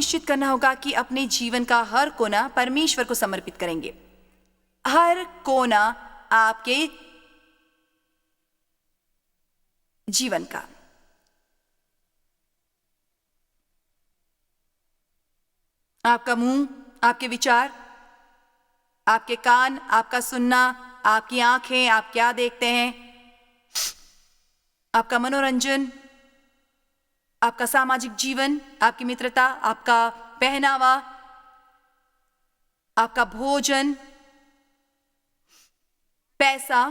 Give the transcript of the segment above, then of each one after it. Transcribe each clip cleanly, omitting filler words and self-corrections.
निश्चित करना होगा कि अपने जीवन का हर कोना परमेश्वर को समर्पित करेंगे। हर कोना आपके जीवन का। आपका मुंह, आपके विचार, आपके कान, आपका सुनना, आपकी आंखें, आप क्या देखते हैं, आपका मनोरंजन, आपका सामाजिक जीवन, आपकी मित्रता, आपका पहनावा, आपका भोजन, पैसा,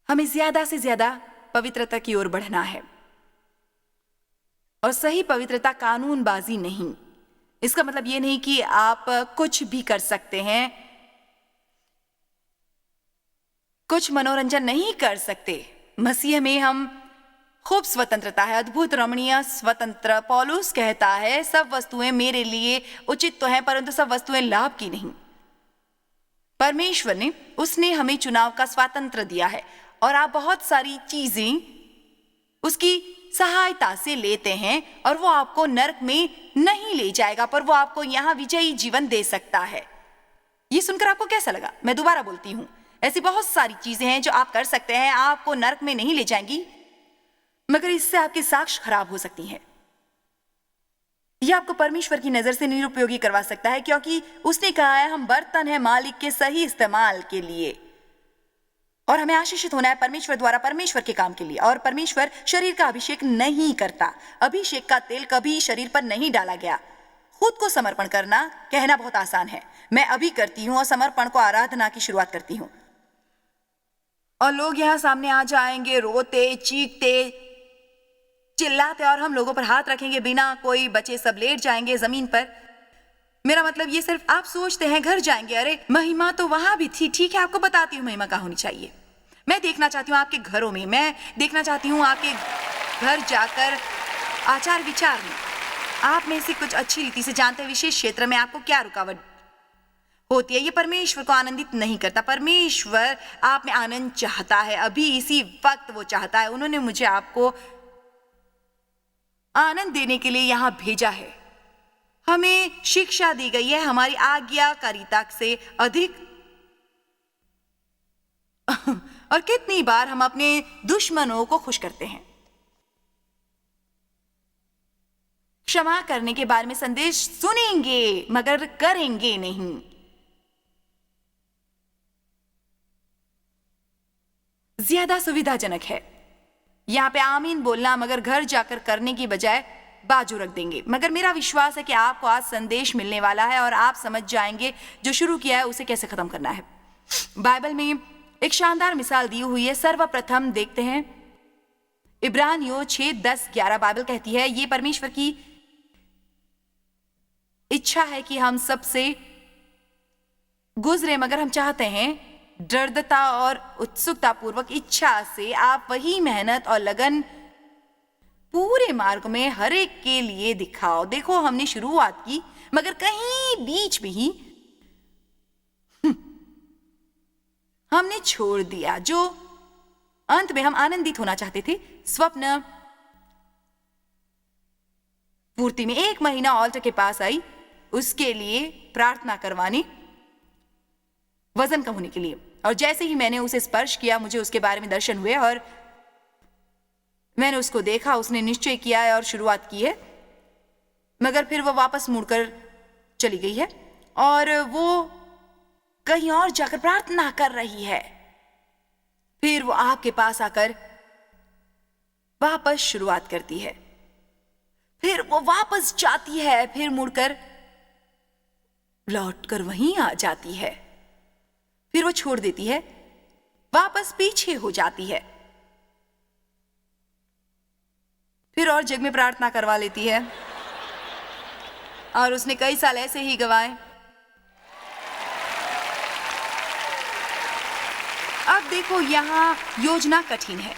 हमें ज्यादा से ज्यादा पवित्रता की ओर बढ़ना है। और सही पवित्रता कानूनबाजी नहीं। इसका मतलब यह नहीं कि आप कुछ भी कर सकते हैं, कुछ मनोरंजन नहीं कर सकते। मसीह में हम खूब स्वतंत्रता है, अद्भुत रमणीय स्वतंत्र। पौलुस कहता है, सब वस्तुएं मेरे लिए उचित तो हैं, परंतु सब वस्तुएं लाभ की नहीं। परमेश्वर ने, उसने हमें चुनाव का स्वातंत्र दिया है और आप बहुत सारी चीजें उसकी सहायता से लेते हैं और वो आपको नरक में नहीं ले जाएगा, पर वो आपको यहां विजयी जीवन दे सकता है। ये सुनकर आपको कैसा लगा? मैं दोबारा बोलती हूं, ऐसी बहुत सारी चीजें हैं जो आप कर सकते हैं, आपको नरक में नहीं ले जाएंगी, मगर इससे आपके साक्ष्य खराब हो सकती हैं। यह आपको परमेश्वर की नजर से निरुपयोगी करवा सकता है, क्योंकि उसने कहा है हम बर्तन हैं मालिक के सही इस्तेमाल के लिए, और हमें आशीषित होना है परमेश्वर द्वारा, परमेश्वर के काम के लिए। और परमेश्वर शरीर का अभिषेक नहीं करता। अभिषेक का तेल कभी शरीर पर नहीं डाला गया। खुद को समर्पण करना कहना बहुत आसान है, मैं अभी करती हूं और समर्पण को आराधना की शुरुआत करती हूं, और लोग यहां सामने आ जाएंगे रोते, चीखते, चिल्लाते, और हम लोगों पर हाथ रखेंगे बिना कोई बचे, सब लेट जाएंगे जमीन पर। मेरा मतलब ये सिर्फ आप सोचते हैं घर जाएंगे, अरे महिमा तो वहां भी थी। ठीक है, आपको बताती हूँ महिमा कहाँ होनी चाहिए। मैं देखना चाहती हूँ आपके घरों में, मैं देखना चाहती हूँ आपके घर जाकर आचार विचार में। आप में से कुछ अच्छी रीति से जानते हैं विशेष क्षेत्र में आपको क्या रुकावट होती है। ये परमेश्वर को आनंदित नहीं करता। परमेश्वर आप में आनंद चाहता है, अभी इसी वक्त वो चाहता है। उन्होंने मुझे आपको आनंद देने के लिए यहां भेजा है। हमें शिक्षा दी गई है हमारी आज्ञाकारिता से अधिक। और कितनी बार हम अपने दुश्मनों को खुश करते हैं। क्षमा करने के बारे में संदेश सुनेंगे मगर करेंगे नहीं। ज्यादा सुविधाजनक है यहां पे आमीन बोलना, मगर घर जाकर करने की बजाय बाजू रख देंगे। मगर मेरा विश्वास है कि आपको आज संदेश मिलने वाला है और आप समझ जाएंगे जो शुरू किया है उसे कैसे खत्म करना है। बाइबल में एक शानदार मिसाल दी हुई है। सर्वप्रथम देखते हैं इब्रानियों 6:10-11। बाइबल कहती है, ये परमेश्वर की इच्छा है कि हम सबसे गुजरे, मगर हम चाहते हैं दृढ़ता और उत्सुकता पूर्वक इच्छा से आप वही मेहनत और लगन पूरे मार्ग में हर एक के लिए दिखाओ। देखो, हमने शुरुआत की मगर कहीं बीच में ही हमने छोड़ दिया जो अंत में हम आनंदित होना चाहते थे। स्वप्न पूर्ति में 1 महीना ऑल्टर के पास आई उसके लिए प्रार्थना करवाने, वजन कम होने के लिए। और जैसे ही मैंने उसे स्पर्श किया मुझे उसके बारे में दर्शन हुए और मैंने उसको देखा। उसने निश्चय किया है और शुरुआत की है, मगर फिर वो वापस मुड़कर चली गई है और वो कहीं और जाकर प्रार्थना कर रही है। फिर वो आपके पास आकर वापस शुरुआत करती है, फिर वो वापस जाती है, फिर मुड़कर लौटकर वहीं आ जाती है, फिर वो छोड़ देती है, वापस पीछे हो जाती है, फिर और जग में प्रार्थना करवा लेती है। और उसने कई साल ऐसे ही गवाए। अब देखो, यहां योजना कठिन है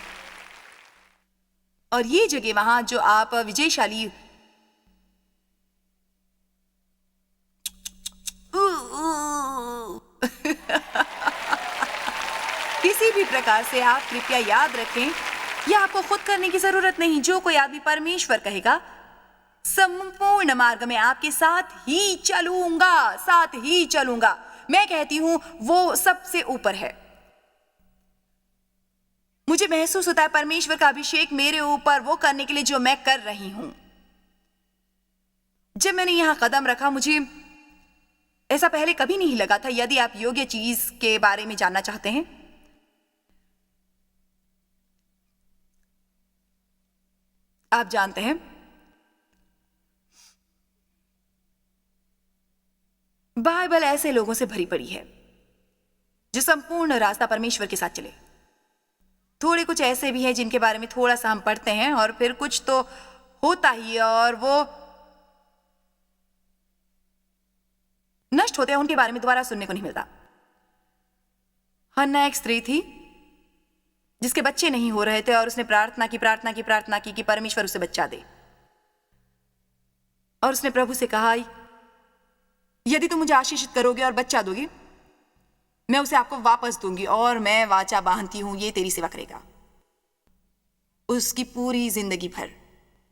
और ये जगह वहां जो आप विजयशाली किसी भी प्रकार से, आप कृपया याद रखें यह आपको खुद करने की जरूरत नहीं। जो कोई आदमी परमेश्वर कहेगा, संपूर्ण मार्ग में आपके साथ ही चलूंगा। मैं कहती हूं वो सबसे ऊपर है। मुझे महसूस होता है परमेश्वर का अभिषेक मेरे ऊपर वो करने के लिए जो मैं कर रही हूं। जब मैंने यहां कदम रखा, मुझे ऐसा पहले कभी नहीं लगा था। यदि आप योग्य चीज के बारे में जानना चाहते हैं, आप जानते हैं, बाइबल ऐसे लोगों से भरी पड़ी है जो संपूर्ण रास्ता परमेश्वर के साथ चले। थोड़े कुछ ऐसे भी हैं जिनके बारे में थोड़ा सा हम पढ़ते हैं और फिर कुछ तो होता ही है और वो नष्ट होते हैं, उनके बारे में दोबारा सुनने को नहीं मिलता। हन्ना एक स्त्री थी जिसके बच्चे नहीं हो रहे थे और उसने प्रार्थना की कि परमेश्वर उसे बच्चा दे। और उसने प्रभु से कहा, यदि तुम मुझे आशीषित करोगे और बच्चा दोगे, मैं उसे आपको वापस दूंगी और मैं वाचा बांधती हूं, ये तेरी सेवा करेगा उसकी पूरी जिंदगी भर।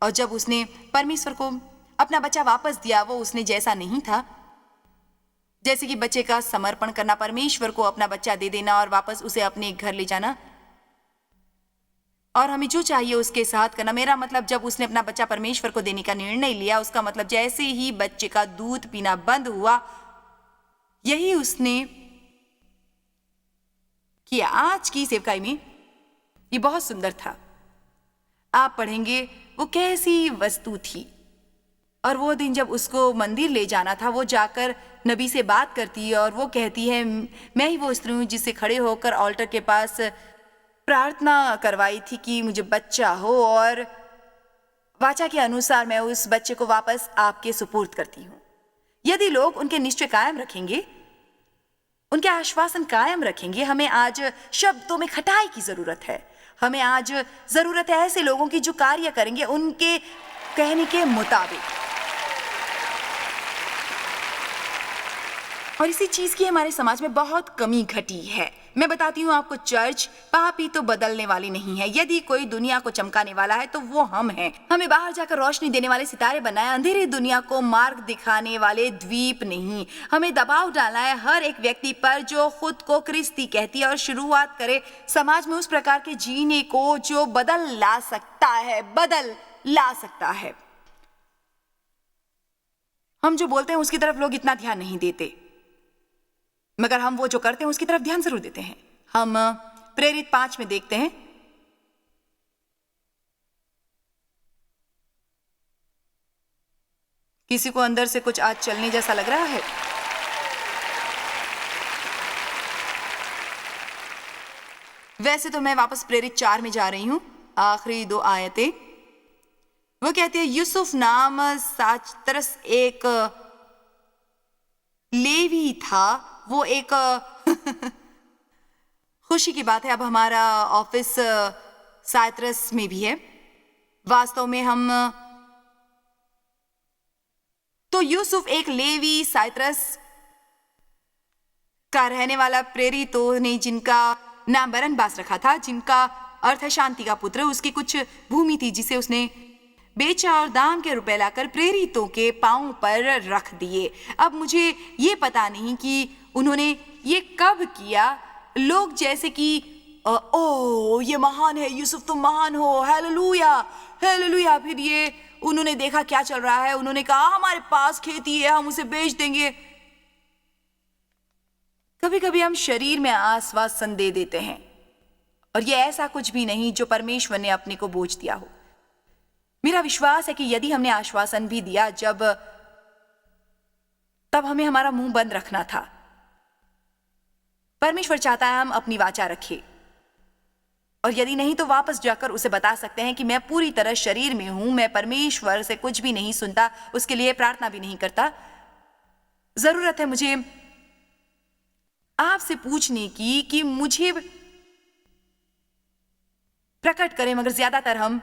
और जब उसने परमेश्वर को अपना बच्चा वापस दिया, वो उसने जैसा नहीं था, जैसे कि बच्चे का समर्पण करना, परमेश्वर को अपना बच्चा दे देना और वापस उसे अपने घर ले जाना और हमें जो चाहिए उसके साथ करना। मेरा मतलब, जब उसने अपना बच्चा परमेश्वर को देने का निर्णय लिया, उसका मतलब जैसे ही बच्चे का दूध पीना बंद हुआ, यही उसने किया। आज की सेवकाई में ये बहुत सुंदर था। आप पढ़ेंगे वो कैसी वस्तु थी। और वो दिन जब उसको मंदिर ले जाना था, वो जाकर नबी से बात करती है और वो कहती है, मैं ही वो स्त्री हूँ जिससे खड़े होकर ऑल्टर के पास प्रार्थना करवाई थी कि मुझे बच्चा हो, और वाचा के अनुसार मैं उस बच्चे को वापस आपके सुपुर्द करती हूँ। यदि लोग उनके निश्चय कायम रखेंगे, उनके आश्वासन कायम रखेंगे, हमें आज शब्दों में खटाई की जरूरत है। हमें आज जरूरत है ऐसे लोगों की जो कार्य करेंगे उनके कहने के मुताबिक। और इसी चीज की हमारे समाज में बहुत कमी घटी है। मैं बताती हूँ आपको, चर्च पापी तो बदलने वाली नहीं है। यदि कोई दुनिया को चमकाने वाला है तो वो हम हैं। हमें बाहर जाकर रोशनी देने वाले सितारे बनाए, अंधेरी दुनिया को मार्ग दिखाने वाले द्वीप नहीं। हमें दबाव डालना है हर एक व्यक्ति पर जो खुद को क्रिस्ती कहती है और शुरुआत करे समाज में उस प्रकार के जीने को जो बदल ला सकता है। हम जो बोलते हैं उसकी तरफ लोग इतना ध्यान नहीं देते, मगर हम वो जो करते हैं उसकी तरफ ध्यान जरूर देते हैं। हम प्रेरित 5 में देखते हैं, किसी को अंदर से कुछ आज चलने जैसा लग रहा है। वैसे तो मैं वापस प्रेरित 4 में जा रही हूं, आखिरी 2 आयतें। वो कहते हैं, यूसुफ नाम साचतरस एक लेवी था। वो एक खुशी की बात है, अब हमारा ऑफिस साइप्रस में भी है। वास्तव में हम तो यूसुफ एक लेवी साइप्रस का रहने वाला प्रेरितों ने जिनका नाम बरनबास रखा था, जिनका अर्थ है शांति का पुत्र, उसकी कुछ भूमि थी जिसे उसने बेचा और दाम के रुपए लाकर प्रेरितों के पांव पर रख दिए। अब मुझे ये पता नहीं कि उन्होंने ये कब किया। लोग जैसे कि ओ ये महान है, यूसुफ तुम महान हो, हालेलुया हालेलुया। फिर ये उन्होंने देखा क्या चल रहा है, उन्होंने कहा हमारे पास खेती है, हम उसे बेच देंगे। कभी कभी हम शरीर में आश्वासन दे देते हैं और ये ऐसा कुछ भी नहीं जो परमेश्वर ने अपने को बोझ दिया हो। मेरा विश्वास है कि यदि हमने आश्वासन भी दिया तब हमें हमारा मुंह बंद रखना था। परमेश्वर चाहता है हम अपनी वाचा रखें, और यदि नहीं तो वापस जाकर उसे बता सकते हैं कि मैं पूरी तरह शरीर में हूं, मैं परमेश्वर से कुछ भी नहीं सुनता, उसके लिए प्रार्थना भी नहीं करता। जरूरत है मुझे आपसे पूछने की कि मुझे प्रकट करें। मगर ज्यादातर हम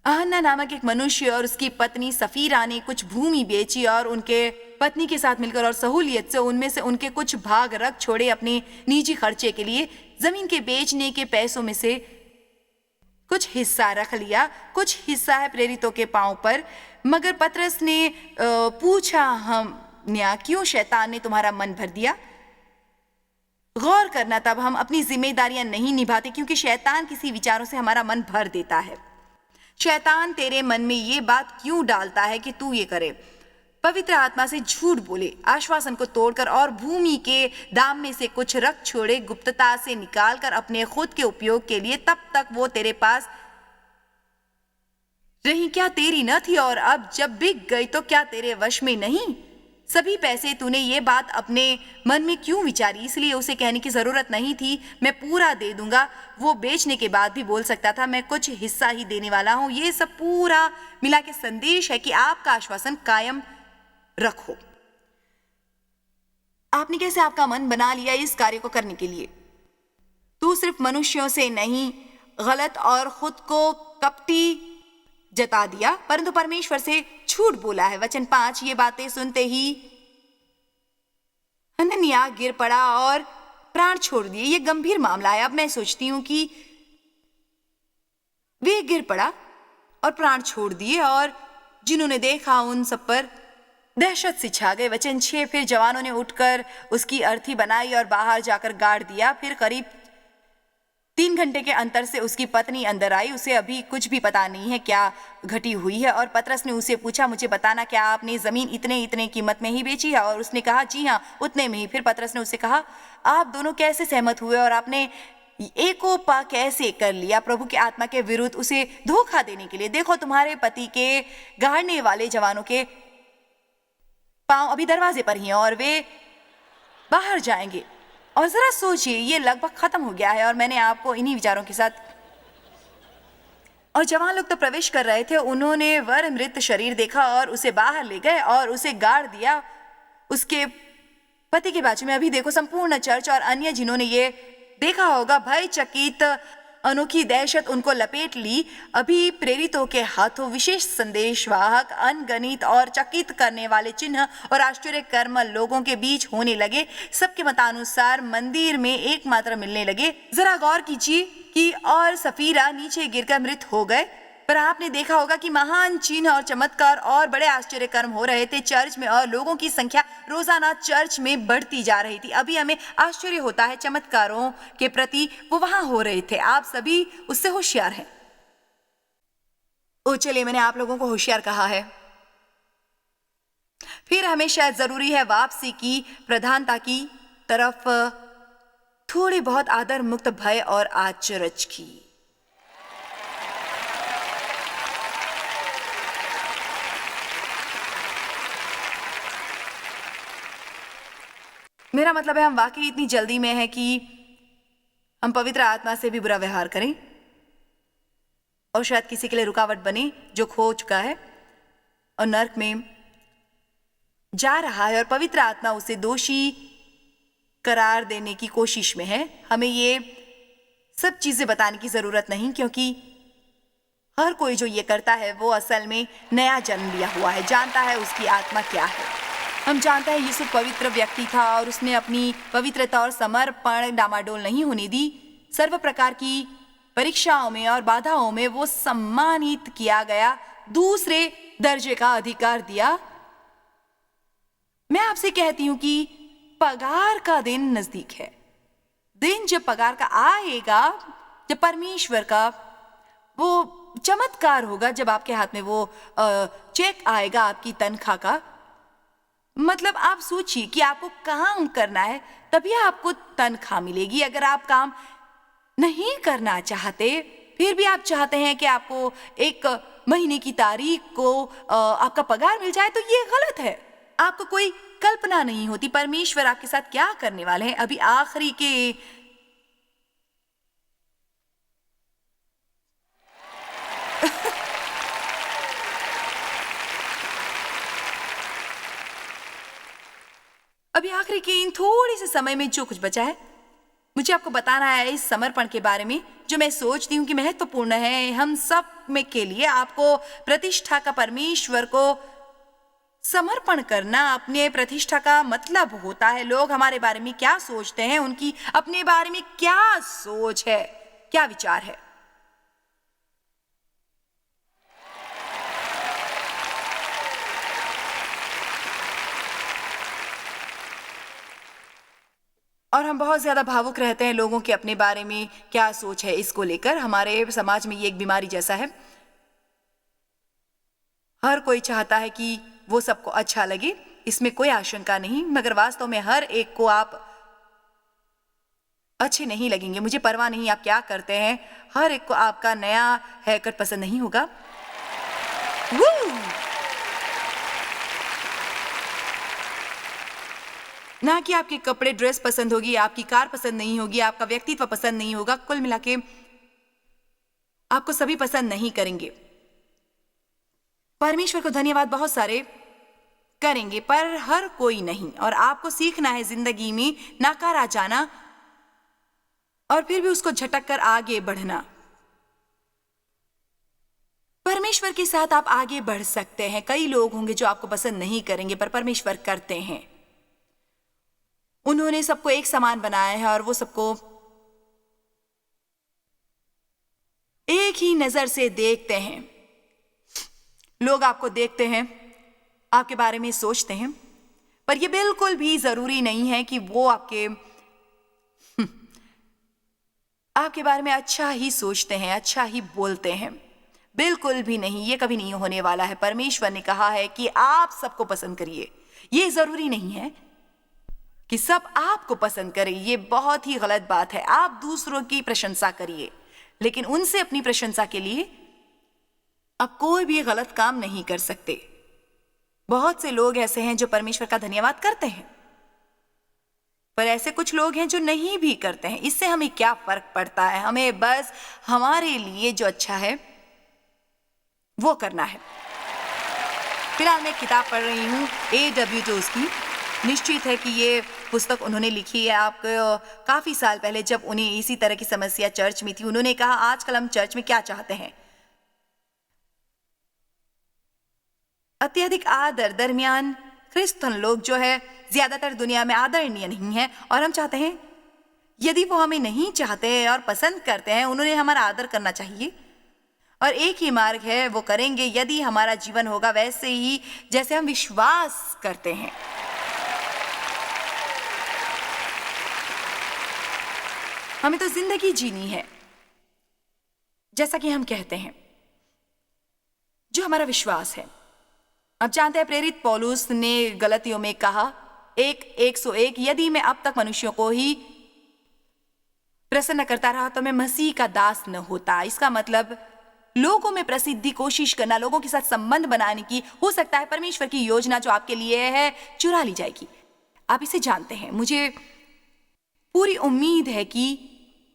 आहन्ना नामक एक मनुष्य और उसकी पत्नी सफीरा ने कुछ भूमि बेची और उनके पत्नी के साथ मिलकर और सहूलियत से उनमें से उनके कुछ भाग रख छोड़े अपने निजी खर्चे के लिए। जमीन के बेचने के पैसों में से कुछ हिस्सा रख लिया, कुछ हिस्सा है प्रेरितों के पांव पर। मगर पतरस ने पूछा, हम क्यों शैतान ने तुम्हारा मन भर दिया? गौर करना, तब हम अपनी जिम्मेदारियां नहीं निभाते, क्योंकि शैतान किसी विचारों से हमारा मन भर देता है। शैतान तेरे मन में ये बात क्यों डालता है कि तू ये करे? पवित्र आत्मा से झूठ बोले, आश्वासन को तोड़कर और भूमि के दाम में से कुछ रख छोड़े, गुप्तता से निकालकर अपने खुद के उपयोग के लिए, तब तक वो तेरे पास रही क्या तेरी न थी? और अब जब बिक गई तो क्या तेरे वश में नहीं? सभी पैसे तूने ये बात अपने मन में क्यों विचारी? इसलिए उसे कहने की जरूरत नहीं थी, मैं पूरा दे दूंगा। वो बेचने के बाद भी बोल सकता था, मैं कुछ हिस्सा ही देने वाला हूं। ये सब पूरा मिला के संदेश है कि आपका आश्वासन कायम रखो। आपने कैसे आपका मन बना लिया इस कार्य को करने के लिए? तू सिर्फ मनुष्यों से नहीं, गलत और खुद को कपटी जता दिया, परंतु परमेश्वर से झूठ बोला है। वचन 5, ये बातें सुनते ही हनन्याह गिर पड़ा और प्राण छोड़ दिए। ये गंभीर मामला है। अब मैं सोचती हूं कि वे गिर पड़ा और प्राण छोड़ दिए, और जिन्होंने देखा उन सब पर दहशत सी छा गई। वचन 6, फिर जवानों ने उठकर उसकी अर्थी बनाई और बाहर जाकर गाड़ दिया। फिर करीब 3 घंटे के अंतर से उसकी पत्नी अंदर आई। उसे अभी कुछ भी पता नहीं है क्या घटी हुई है। और पतरस ने उसे पूछा, मुझे बताना, क्या आपने जमीन इतने कीमत में ही बेची है? और उसने कहा, जी हाँ, उतने में ही। फिर पतरस ने उसे कहा, आप दोनों कैसे सहमत हुए और आपने एकोपा कैसे कर लिया प्रभु के आत्मा के विरुद्ध उसे धोखा देने के लिए? देखो, तुम्हारे पति के गाड़ने वाले जवानों के पांव अभी दरवाजे पर ही हैं और वे बाहर जाएंगे। और जरा सोचिए, ये लगभग खत्म हो गया है और मैंने आपको इन्हीं विचारों के साथ। और जवान लोग तो प्रवेश कर रहे थे। उन्होंने वर मृत शरीर देखा और उसे बाहर ले गए और उसे गाड़ दिया उसके पति के बाजू में। अभी देखो, संपूर्ण चर्च और अन्य जिन्होंने ये देखा होगा, भयचकित अनोखी दहशत उनको लपेट ली। अभी प्रेरितों के हाथों विशेष संदेशवाहक, अनगणित और चकित करने वाले चिन्ह और आश्चर्य कर्म लोगों के बीच होने लगे। सबके मतानुसार मंदिर में एकमात्र मिलने लगे। जरा गौर कीजिए कि और सफीरा नीचे गिरकर मृत हो गए। पर आपने देखा होगा कि महान चिन्ह और चमत्कार और बड़े आश्चर्य कर्म हो रहे थे चर्च में, और लोगों की संख्या रोजाना चर्च में बढ़ती जा रही थी। अभी हमें आश्चर्य होता है चमत्कारों के प्रति, वो वहां हो रहे थे। आप सभी उससे होशियार हैं। ओ चलिए, मैंने आप लोगों को होशियार कहा है। फिर हमें शायद जरूरी है वापसी की प्रधानता की तरफ थोड़ी बहुत आदर मुक्त भय और आश्चर्य की। मेरा मतलब है, हम वाकई इतनी जल्दी में हैं कि हम पवित्र आत्मा से भी बुरा व्यवहार करें और शायद किसी के लिए रुकावट बने जो खो चुका है और नर्क में जा रहा है, और पवित्र आत्मा उसे दोषी करार देने की कोशिश में है। हमें ये सब चीजें बताने की जरूरत नहीं, क्योंकि हर कोई जो ये करता है वो असल में नया जन्म लिया हुआ है, जानता है उसकी आत्मा क्या है। हम जानते हैं यीशु पवित्र व्यक्ति था और उसने अपनी पवित्रता और समर्पण डामाडोल नहीं होने दी। सर्व प्रकार की परीक्षाओं में और बाधाओं में वो सम्मानित किया गया, दूसरे दर्जे का अधिकार दिया। मैं आपसे कहती हूं कि पगार का दिन नजदीक है। दिन जब पगार का आएगा, जब परमेश्वर का वो चमत्कार होगा, जब आपके हाथ में वो चेक आएगा आपकी तनख्वाह का। मतलब आप सोचिए कि आपको काम करना है तभी आपको तनख्वाह मिलेगी। अगर आप काम नहीं करना चाहते, फिर भी आप चाहते हैं कि आपको एक महीने की तारीख को आपका पगार मिल जाए, तो ये गलत है। आपको कोई कल्पना नहीं होती परमेश्वर आपके साथ क्या करने वाले हैं। अभी आखिरी के इन थोड़ी से समय में जो कुछ बचा है, मुझे आपको बताना है इस समर्पण के बारे में, जो मैं सोचती हूँ कि महत्वपूर्ण है हम सब में के लिए। आपको प्रतिष्ठा का परमेश्वर को समर्पण करना, अपने प्रतिष्ठा का मतलब होता है लोग हमारे बारे में क्या सोचते हैं, उनकी अपने बारे में क्या सोच है, क्या विचार है। और हम बहुत ज़्यादा भावुक रहते हैं लोगों के अपने बारे में क्या सोच है इसको लेकर। हमारे समाज में ये एक बीमारी जैसा है, हर कोई चाहता है कि वो सबको अच्छा लगे, इसमें कोई आशंका नहीं, मगर वास्तव में हर एक को आप अच्छे नहीं लगेंगे। मुझे परवाह नहीं आप क्या करते हैं, हर एक को आपका नया हेयर कट पसंद नहीं होगा। ना कि आपके कपड़े ड्रेस पसंद होगी, आपकी कार पसंद नहीं होगी, आपका व्यक्तित्व पसंद नहीं होगा। कुल मिला के आपको सभी पसंद नहीं करेंगे। परमेश्वर को धन्यवाद बहुत सारे करेंगे पर हर कोई नहीं। और आपको सीखना है जिंदगी में नकारा जाना और फिर भी उसको झटक कर आगे बढ़ना। परमेश्वर के साथ आप आगे बढ़ सकते हैं। कई लोग होंगे जो आपको पसंद नहीं करेंगे पर परमेश्वर करते हैं। उन्होंने सबको एक समान बनाया है और वो सबको एक ही नजर से देखते हैं। लोग आपको देखते हैं, आपके बारे में सोचते हैं, पर यह बिल्कुल भी जरूरी नहीं है कि वो आपके बारे में अच्छा ही सोचते हैं, अच्छा ही बोलते हैं। बिल्कुल भी नहीं, ये कभी नहीं होने वाला है। परमेश्वर ने कहा है कि आप सबको पसंद करिए। ये जरूरी नहीं है कि सब आपको पसंद करें, ये बहुत ही गलत बात है। आप दूसरों की प्रशंसा करिए, लेकिन उनसे अपनी प्रशंसा के लिए आप कोई भी गलत काम नहीं कर सकते। बहुत से लोग ऐसे हैं जो परमेश्वर का धन्यवाद करते हैं, पर ऐसे कुछ लोग हैं जो नहीं भी करते हैं। इससे हमें क्या फर्क पड़ता है? हमें बस हमारे लिए जो अच्छा है वो करना है। फिलहाल मैं एक किताब पढ़ रही हूँ A.W. टोज की। निश्चित है कि ये पुस्तक उन्होंने लिखी है आपको काफी साल पहले, जब उन्हें इसी तरह की समस्या चर्च में थी। उन्होंने कहा आजकल हम चर्च में क्या चाहते हैं? अत्यधिक आदर। दरमियान क्रिश्चियन लोग जो है ज्यादातर दुनिया में आदरणीय नहीं है, और हम चाहते हैं यदि वो हमें नहीं चाहते और पसंद करते हैं, उन्होंने हमारा आदर करना चाहिए। और एक ही मार्ग है, वो करेंगे यदि हमारा जीवन होगा वैसे ही जैसे हम विश्वास करते हैं। हमें तो जिंदगी जीनी है जैसा कि हम कहते हैं, जो हमारा विश्वास है। अब जानते हैं प्रेरित पौलुस ने गलतियों में कहा 1:101, यदि मैं अब तक मनुष्यों को ही प्रसन्न करता रहा तो मैं मसीह का दास न होता। इसका मतलब लोगों में प्रसिद्धि कोशिश करना, लोगों के साथ संबंध बनाने की, हो सकता है परमेश्वर की योजना जो आपके लिए है चुरा ली जाएगी। आप इसे जानते हैं। मुझे पूरी उम्मीद है कि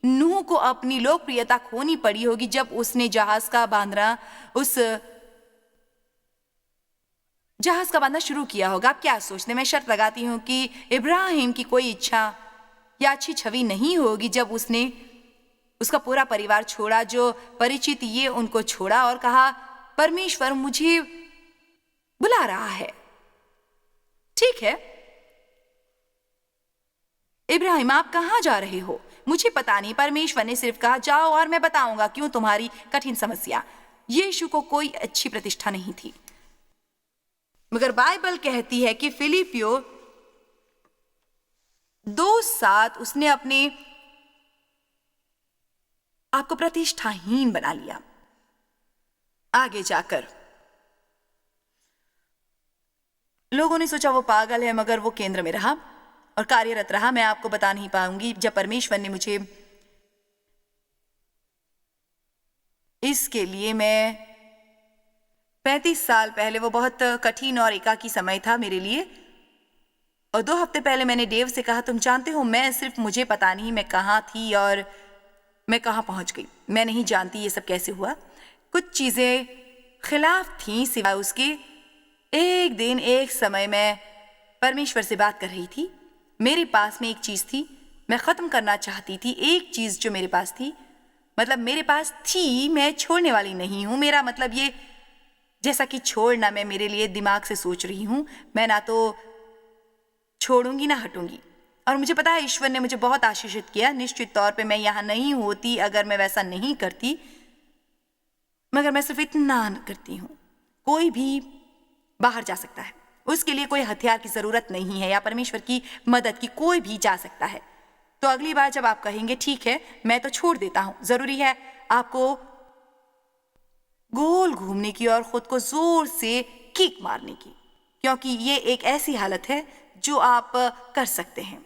नूह को अपनी लोकप्रियता खोनी पड़ी होगी जब उसने जहाज का बांधना शुरू किया होगा। आप क्या सोचते? मैं शर्त लगाती हूं कि इब्राहिम की कोई इच्छा या अच्छी छवि नहीं होगी जब उसने उसका पूरा परिवार छोड़ा, जो परिचित ये उनको छोड़ा और कहा परमेश्वर मुझे बुला रहा है। ठीक है इब्राहिम, आप कहां जा रहे हो? मुझे पता नहीं। परमेश्वर ने सिर्फ कहा जाओ और मैं बताऊंगा क्यों तुम्हारी कठिन समस्या। यीशु को कोई अच्छी प्रतिष्ठा नहीं थी, मगर बाइबल कहती है कि फिलिपियो 2:7 उसने अपने आपको प्रतिष्ठाहीन बना लिया। आगे जाकर लोगों ने सोचा वो पागल है, मगर वो केंद्र में रहा और कार्यरत रहा। मैं आपको बता नहीं पाऊंगी, जब परमेश्वर ने मुझे इसके लिए, मैं 35 साल पहले, वो बहुत कठिन और एकाकी समय था मेरे लिए, और 2 हफ्ते पहले मैंने डेव से कहा तुम जानते हो मैं सिर्फ, मुझे पता नहीं मैं कहाँ थी और मैं कहाँ पहुंच गई। मैं नहीं जानती ये सब कैसे हुआ। कुछ चीजें खिलाफ थी, सिवाय उसके एक दिन एक समय मैं परमेश्वर से बात कर रही थी। मेरे पास में एक चीज थी, मैं खत्म करना चाहती थी। एक चीज जो मेरे पास थी, मतलब मेरे पास थी, मैं छोड़ने वाली नहीं हूं। मेरा मतलब ये, जैसा कि छोड़ना, मैं मेरे लिए दिमाग से सोच रही हूं, मैं ना तो छोड़ूंगी ना हटूंगी। और मुझे पता है ईश्वर ने मुझे बहुत आशीषित किया। निश्चित तौर पे मैं यहां नहीं होती अगर मैं वैसा नहीं करती, मगर मैं सिर्फ इतना करती हूं। कोई भी बाहर जा सकता है, उसके लिए कोई हथियार की जरूरत नहीं है, या परमेश्वर की मदद की, कोई भी जा सकता है। तो अगली बार जब आप कहेंगे ठीक है मैं तो छोड़ देता हूं, जरूरी है आपको गोल घूमने की और खुद को जोर से किक मारने की, क्योंकि ये एक ऐसी हालत है जो आप कर सकते हैं।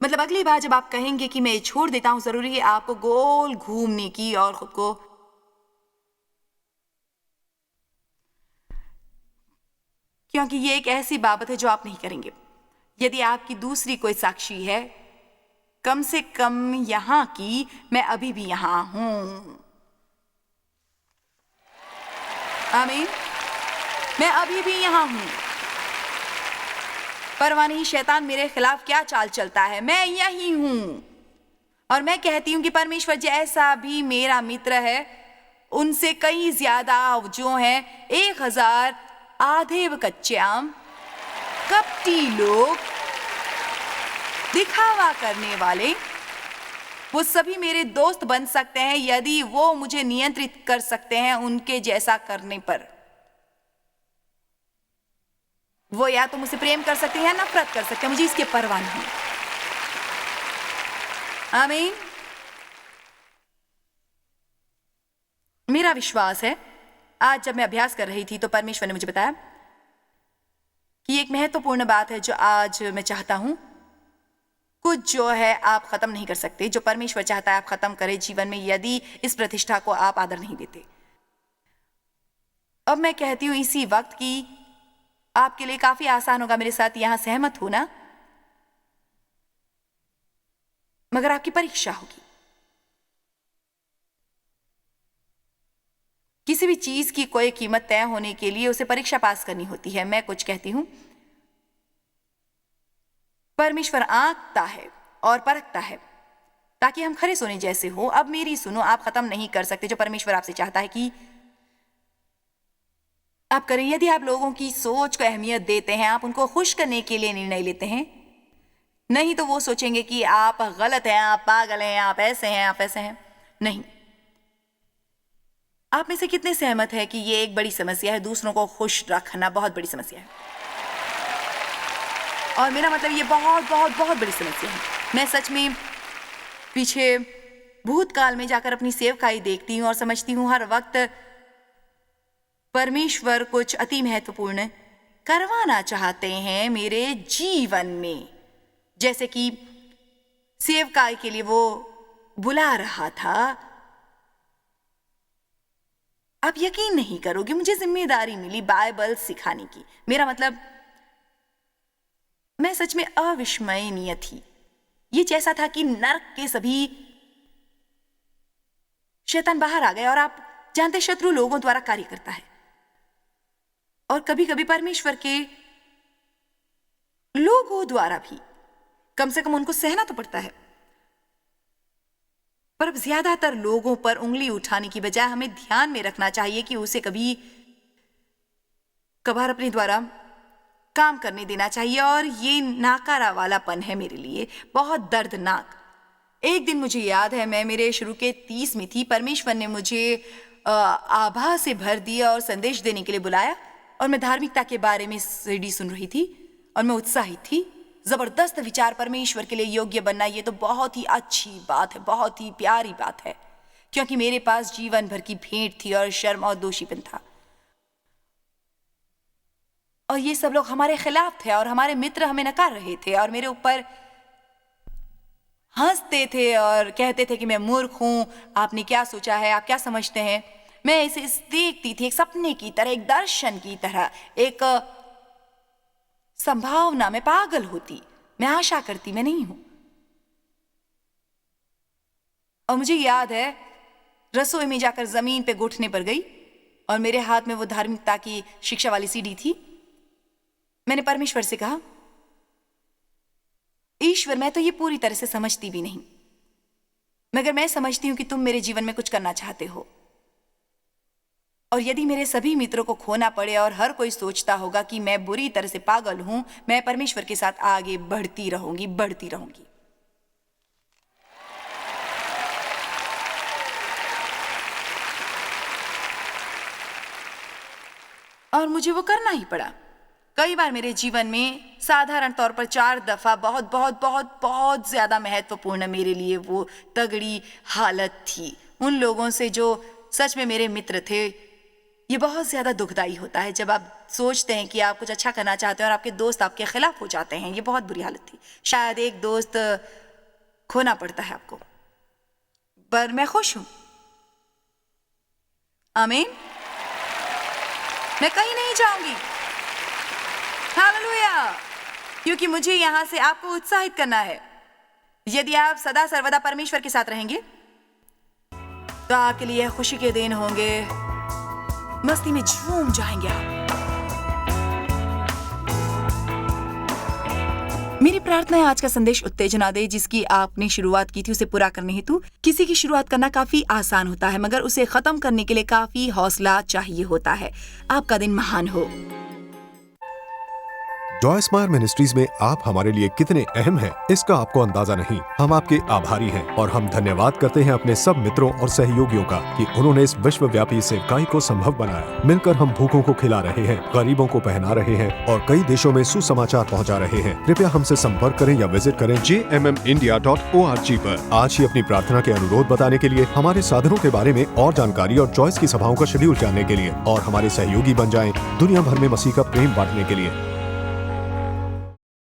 मतलब अगली बार जब आप कहेंगे कि मैं ये छोड़ देता हूं, जरूरी है आपको गोल घूमने की और खुद को, क्योंकि ये एक ऐसी बाबत है जो आप नहीं करेंगे। यदि आपकी दूसरी कोई साक्षी है, कम से कम यहां की, मैं अभी भी यहां हूं। आमीन। मैं अभी भी यहां हूं। परवाह नहीं शैतान मेरे खिलाफ क्या चाल चलता है, मैं यही हूं। और मैं कहती हूं कि परमेश्वर जैसा भी मेरा मित्र है, उनसे कई ज्यादा जो हैं 1000 आधे कच्चे आम, कपटी लोग, दिखावा करने वाले, वो सभी मेरे दोस्त बन सकते हैं यदि वो मुझे नियंत्रित कर सकते हैं उनके जैसा करने पर। वो या तो मुझसे प्रेम कर सकते हैं या नफरत कर सकते हैं, मुझे इसकी परवाह नहीं। आमीन। मेरा विश्वास है, आज जब मैं अभ्यास कर रही थी तो परमेश्वर ने मुझे बताया कि एक महत्वपूर्ण बात है जो आज मैं चाहता हूं। कुछ जो है आप खत्म नहीं कर सकते, जो परमेश्वर चाहता है आप खत्म करें जीवन में, यदि इस प्रतिष्ठा को आप आदर नहीं देते। अब मैं कहती हूं इसी वक्त कि आपके लिए काफी आसान होगा मेरे साथ यहां सहमत होना, मगर आपकी परीक्षा होगी। किसी भी चीज की कोई कीमत तय होने के लिए उसे परीक्षा पास करनी होती है। मैं कुछ कहती हूं, परमेश्वर आंकता है और परखता है ताकि हम खरे सोने जैसे हो। अब मेरी सुनो, आप खत्म नहीं कर सकते जो परमेश्वर आपसे चाहता है कि आप करें। यदि आप लोगों की सोच को अहमियत देते हैं, आप उनको खुश करने के लिए निर्णय लेते हैं, नहीं तो वो सोचेंगे कि आप गलत हैं, आप पागल हैं, आप ऐसे हैं, आप ऐसे हैं। नहीं। आप में से कितने सहमत है कि ये एक बड़ी समस्या है, दूसरों को खुश रखना बहुत बड़ी समस्या है। और मेरा मतलब ये बहुत बहुत बहुत बड़ी समस्या है। मैं सच में पीछे भूतकाल में जाकर अपनी सेवकाई देखती हूँ और समझती हूँ हर वक्त परमेश्वर कुछ अति महत्वपूर्ण करवाना चाहते हैं मेरे जीवन में। जैसे कि सेवकाई के लिए वो बुला रहा था। आप यकीन नहीं करोगे, मुझे जिम्मेदारी मिली बाइबल सिखाने की। मेरा मतलब मैं सच में अविस्मरणीय थी। ये जैसा था कि नरक के सभी शैतान बाहर आ गए। और आप जानते शत्रु लोगों द्वारा कार्य करता है, और कभी कभी परमेश्वर के लोगों द्वारा भी। कम से कम उनको सहना तो पड़ता है। पर अब ज्यादातर लोगों पर उंगली उठाने की बजाय हमें ध्यान में रखना चाहिए कि उसे कभी कभार अपने द्वारा काम करने देना चाहिए। और ये नाकारा वालापन है मेरे लिए बहुत दर्दनाक। एक दिन मुझे याद है, मैं मेरे शुरू के 30 में थी। परमेश्वर ने मुझे आभा से भर दिया और संदेश देने के लिए बुलाया। और मैं धार्मिकता के बारे में सीडी सुन रही थी और मैं उत्साहित थी। जबरदस्त विचार, परमेश्वर के लिए योग्य बनना, ये तो बहुत ही अच्छी बात है, बहुत ही प्यारी बात है, क्योंकि मेरे पास जीवन भर की भेंट थी और शर्म और दोषीपन था। और ये सब लोग हमारे खिलाफ थे और हमारे मित्र हमें नकार रहे थे और मेरे ऊपर हंसते थे और कहते थे कि मैं मूर्ख हूं, आपने क्या सोचा है, आप क्या समझते हैं। मैं इसे देखती थी एक सपने की तरह, एक दर्शन की तरह, एक संभावना में पागल होती। मैं आशा करती मैं नहीं हूं। और मुझे याद है, रसोई में जाकर जमीन पे घुटने पर गई और मेरे हाथ में वो धार्मिकता की शिक्षा वाली सीडी थी। मैंने परमेश्वर से कहा, ईश्वर मैं तो ये पूरी तरह से समझती भी नहीं, मगर मैं समझती हूं कि तुम मेरे जीवन में कुछ करना चाहते हो। और यदि मेरे सभी मित्रों को खोना पड़े और हर कोई सोचता होगा कि मैं बुरी तरह से पागल हूं, मैं परमेश्वर के साथ आगे बढ़ती रहूंगी, बढ़ती रहूंगी। और मुझे वो करना ही पड़ा। कई बार मेरे जीवन में साधारण तौर पर 4 दफा बहुत बहुत बहुत बहुत ज्यादा महत्वपूर्ण मेरे लिए वो तगड़ी हालत थी उन लोगों से जो सच में मेरे मित्र थे। ये बहुत ज्यादा दुखदाई होता है जब आप सोचते हैं कि आप कुछ अच्छा करना चाहते हैं और आपके दोस्त आपके खिलाफ हो जाते हैं। ये बहुत बुरी हालत थी। शायद एक दोस्त खोना पड़ता है आपको, पर मैं खुश हूं। आमीन। मैं कहीं नहीं जाऊंगी। हालेलुया। क्योंकि मुझे यहां से आपको उत्साहित करना है। यदि आप सदा सर्वदा परमेश्वर के साथ रहेंगे तो आपके लिए खुशी के दिन होंगे, मस्ती में झूम जाएंगे आप। मेरी प्रार्थना है आज का संदेश उत्तेजना दे जिसकी आपने शुरुआत की थी उसे पूरा करने हेतु। किसी की शुरुआत करना काफी आसान होता है मगर उसे खत्म करने के लिए काफी हौसला चाहिए होता है। आपका दिन महान हो। जॉय स्माइल मिनिस्ट्रीज में आप हमारे लिए कितने अहम हैं, इसका आपको अंदाजा नहीं। हम आपके आभारी हैं और हम धन्यवाद करते हैं अपने सब मित्रों और सहयोगियों का कि उन्होंने इस विश्वव्यापी सेवकाई को संभव बनाया। मिलकर हम भूखों को खिला रहे हैं, गरीबों को पहना रहे हैं और कई देशों में सुसमाचार पहुंचा रहे हैं। कृपया हमसे संपर्क करें या विजिट करें jmmindia.org पर। आज ही अपनी प्रार्थना के अनुरोध बताने के लिए, हमारे साधनों के बारे में और जानकारी और जॉयस की सभाओं का शेड्यूल जानने के लिए और हमारे सहयोगी बन जाएं दुनिया भर में मसीह का प्रेम बांटने के लिए।